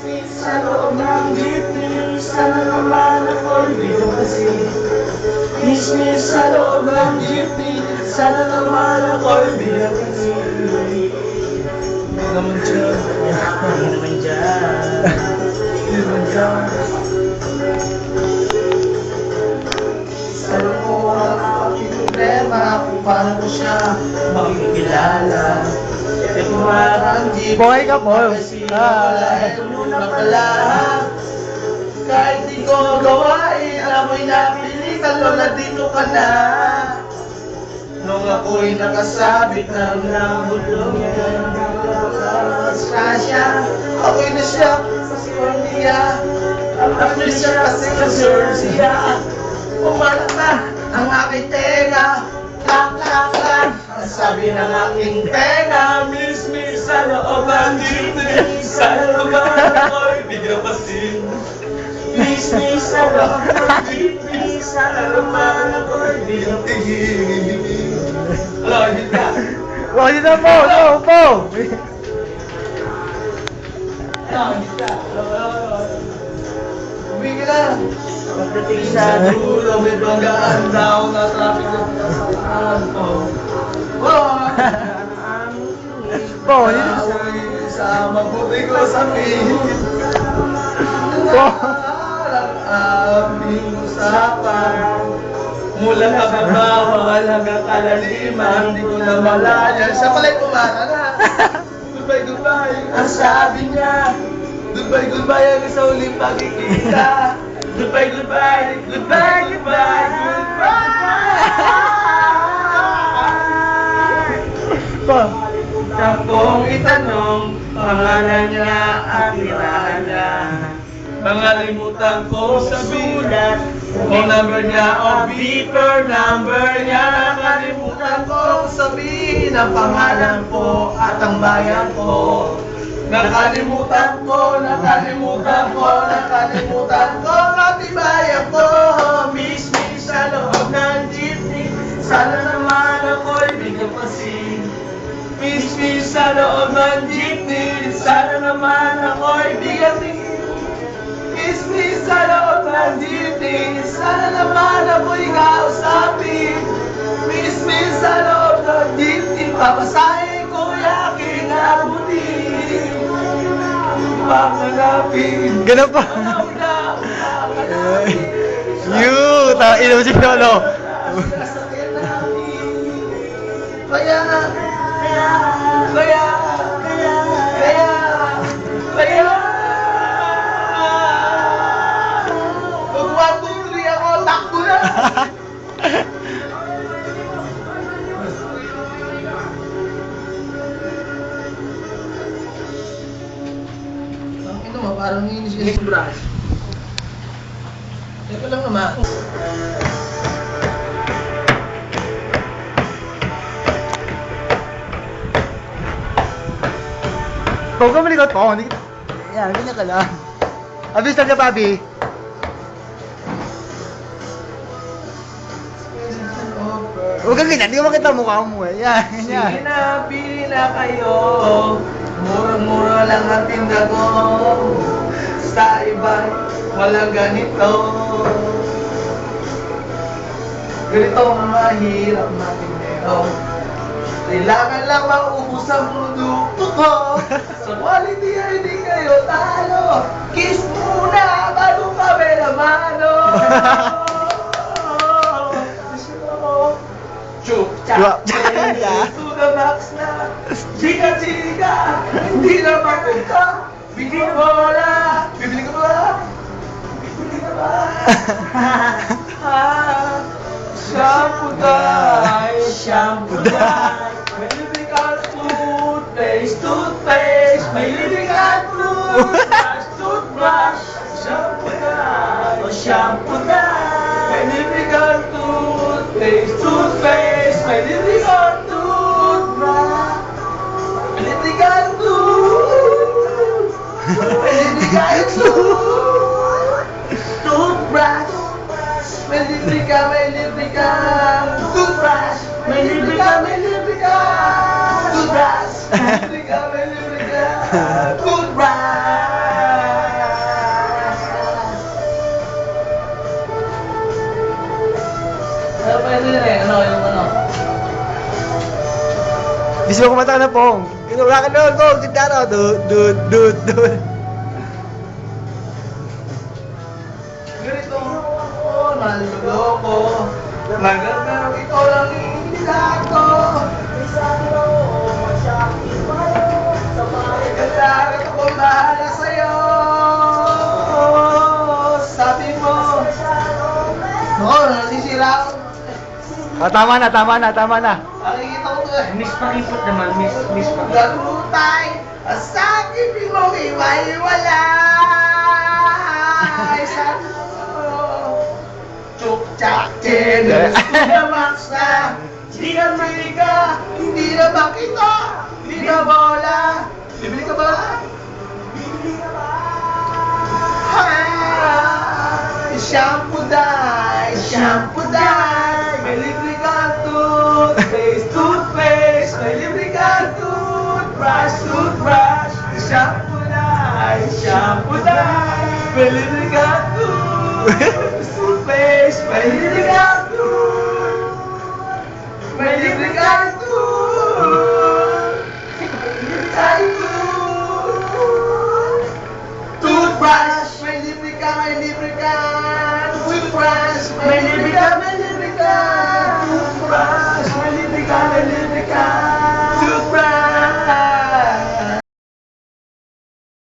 Miss sa loob ng jeepney, sana naman ako'y binumasin. Miss sa loob ng jeepney, sana naman ako'y binumasin. Hindi naman dyan. Hindi naman dyan. Hindi naman dyan. Alam ko ang aking problema kung paano ko siya makikilala. E kumarang jeep. Buhay ka po. Wala muna pala. Kahit di ko gawain, ako'y napilitan, lola dito ka na. Nung ako'y nakasabit ng nabulong yan, siya, ako'y na siya sa Scorpia. Ako'y siya kasi sa Serbia. Umalat na ang aking tenga. Klak, klak, klak. Ang sabi ng aking tenga, miss sa loob ng jeepney, sana naman ako'y bigyan pasin. Miss sa loob ng jeepney, sana naman ako'y bigyan pasin. Hello, hindi ka. Oh, hindi na po! No, po! Hello, hindi ka. Bumigil lang. Pagdating sa dulo, may bagaan daw na traffic na pinasaan ko. Wow! Po, hindi na. Ako'y sa mabuti ko sabihin. Po. Ang aming usapan. Mula kababaw hanggang kalaliman, di ko na malaya. Siya pala'y kumara na. Goodbye, goodbye. Ang sabi niya, goodbye, goodbye hanggang sa uling pagkikita. Goodbye, goodbye, goodbye, goodbye, goodbye. Po. Siya kong itanong, pangalan niya at tirahan niya. Pangalimutan ko sa sulat, kung number niya o beeper number niya. Nakalimutan ko sabihin ang pangalan ko at ang bayan ko. Nakalimutan ko, nakalimutan ko, nakalimutan ko pati bayan ko. Miss sa loob ng jeepney, sana naman ako'y bigyan pasin. Miss sa loob ng jeepney, sana naman ako'y bigyan pasin. Miss sa loob ng jeepney, sana naman ako'y kausapin. Miss sa loob ng jeepney, papasahin ko yung aking abutin. Pakalapin. Ganun pa. You! Inom si Lolo. Kaya pag matutuloy ako, takbo na. Ang ino mo, parang nginis yung brush. Teka lang naman. Huwag ka malikot po. Hindi kita. Yan, ganyan ka lang. Abis lang ka, Bobby. Huwag kang ganyan. Hindi ko makita ang mukha mo eh. Yan, ganyan. Sinabi na kayo, murang-mura lang ang tinda ko. Sa iba, walang ganito. Ganito ang mahirap na dinero. Kailangan lang maubos ang produkto ko. Sa quality ay di kayo talo. Kiss muna bago kami na mano. Chup, chap, to the max na. Chika, chika, hindi na makunta. Bigyan mo wala. Bibili ka ba? Bibili ka ba? Shampoo dye, shampoo dye. May libre ka toothpaste, toothpaste. May libre ka toothbrush, toothbrush. Shampoo dye, oh shampoo dye. May libre ka toothpaste, toothpaste. May libre ka toothbrush. May libre ka tooth. May libre ka toothbrush. May libre ka, may libre ka. Toothbrush. May libre ka, may libre ka. Toothbrush. May libre ka, may libre ka. Ano pwede rin eh? Ano yung ano? Gusto mo kumanta na pong. Rock and roll, go, gitara. Dud. Ganito ako, naluloko. Hanggang pero ikaw lang iinila ko. Kailangan ako bahala sa'yo. Sabi mo. Oo, nasisira ako. Tama na. Nakikita ko to eh. Miss Pakipot naman, Miss Pakipot. Gagutay, sa akin di mo iwalay. Sabi mo, chuk-chak, chelos, na max na. Hindi na Amerika, hindi na makita, hindi na bola. Bibili ka ba? Ay, shampoo dye, may libre kang toothpaste, may libre kang toothbrush, shampoo dye, may libre kang toothpaste, may libre kang toothbrush, may libre ka, toothbrush, may libre ka,